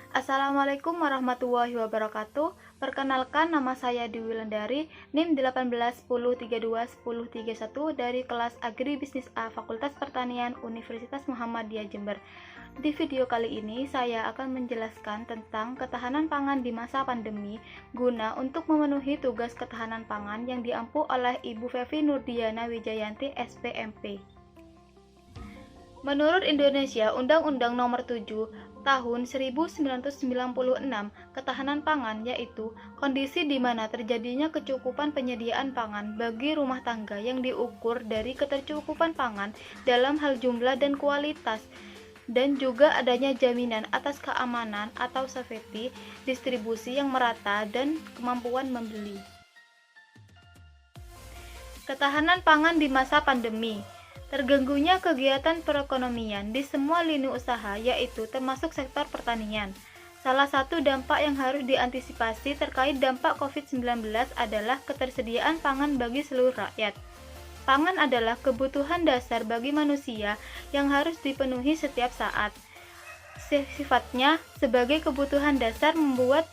Assalamualaikum warahmatullahi wabarakatuh. Perkenalkan, nama saya Dewi Lendari, NIM 1810321031 dari kelas Agribisnis A Fakultas Pertanian Universitas Muhammadiyah Jember. Di video kali ini saya akan menjelaskan tentang ketahanan pangan di masa pandemi guna untuk memenuhi tugas ketahanan pangan yang diampu oleh Ibu Fevi Nurdiana Wijayanti SPMP. Menurut Indonesia, Undang-Undang Nomor 7 Tahun 1996, ketahanan pangan yaitu kondisi di mana terjadinya kecukupan penyediaan pangan bagi rumah tangga yang diukur dari ketercukupan pangan dalam hal jumlah dan kualitas, dan juga adanya jaminan atas keamanan atau safety, distribusi yang merata, dan kemampuan membeli. Ketahanan pangan di masa pandemi. Terganggunya kegiatan perekonomian di semua lini usaha, yaitu termasuk sektor pertanian. Salah satu dampak yang harus diantisipasi terkait dampak COVID-19 adalah ketersediaan pangan bagi seluruh rakyat. Pangan adalah kebutuhan dasar bagi manusia yang harus dipenuhi setiap saat. Sifatnya sebagai kebutuhan dasar membuat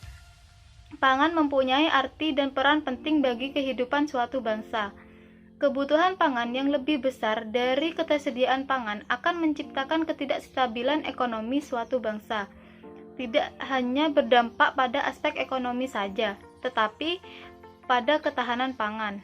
pangan mempunyai arti dan peran penting bagi kehidupan suatu bangsa. Kebutuhan pangan yang lebih besar dari ketersediaan pangan akan menciptakan ketidakstabilan ekonomi suatu bangsa. Tidak hanya berdampak pada aspek ekonomi saja, tetapi pada ketahanan pangan.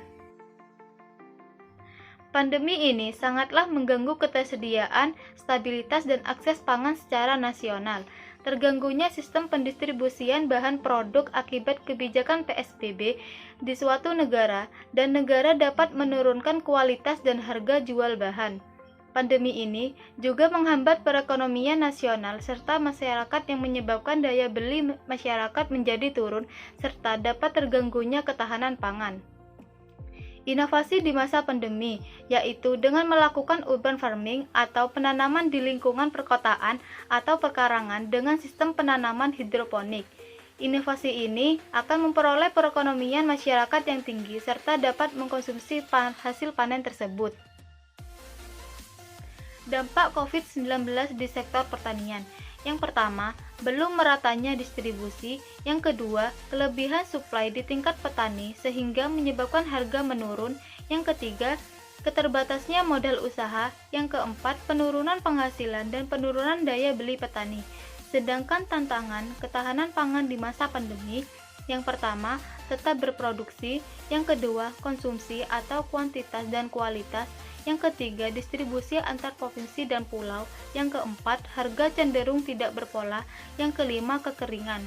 Pandemi ini sangatlah mengganggu ketersediaan, stabilitas, dan akses pangan secara nasional. Terganggunya sistem pendistribusian bahan produk akibat kebijakan PSBB di suatu negara, dan negara dapat menurunkan kualitas dan harga jual bahan. Pandemi ini juga menghambat perekonomian nasional serta masyarakat yang menyebabkan daya beli masyarakat menjadi turun serta dapat terganggunya ketahanan pangan. Inovasi di masa pandemi, yaitu dengan melakukan urban farming atau penanaman di lingkungan perkotaan atau perkarangan dengan sistem penanaman hidroponik. Inovasi ini akan memperoleh perekonomian masyarakat yang tinggi serta dapat mengkonsumsi hasil panen tersebut. Dampak COVID-19 di sektor pertanian. Yang pertama, belum meratanya distribusi. Yang kedua, kelebihan suplai di tingkat petani sehingga menyebabkan harga menurun. Yang ketiga, keterbatasnya modal usaha. Yang keempat, penurunan penghasilan dan penurunan daya beli petani. Sedangkan tantangan ketahanan pangan di masa pandemi, yang pertama, tetap berproduksi. Yang kedua, konsumsi atau kuantitas dan kualitas. Yang ketiga, distribusi antar provinsi dan pulau. Yang keempat, harga cenderung tidak berpola. Yang kelima, kekeringan.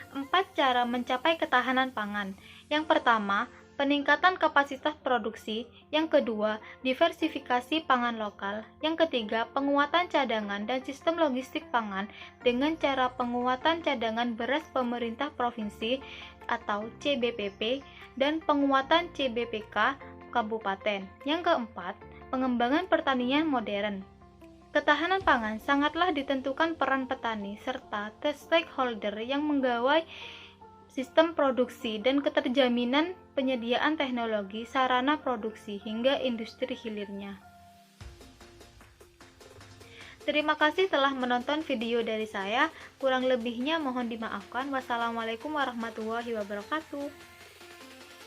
4 cara mencapai ketahanan pangan. Yang pertama, peningkatan kapasitas produksi. Yang kedua, diversifikasi pangan lokal. Yang ketiga, penguatan cadangan dan sistem logistik pangan dengan cara penguatan cadangan beras pemerintah provinsi atau CBPP dan penguatan CBPK kabupaten. Yang keempat, pengembangan pertanian modern. Ketahanan pangan sangatlah ditentukan peran petani serta stakeholder yang menggawai sistem produksi dan keterjaminan penyediaan teknologi, sarana produksi, hingga industri hilirnya. Terima kasih telah menonton video dari saya. Kurang lebihnya mohon dimaafkan. Wassalamualaikum warahmatullahi wabarakatuh.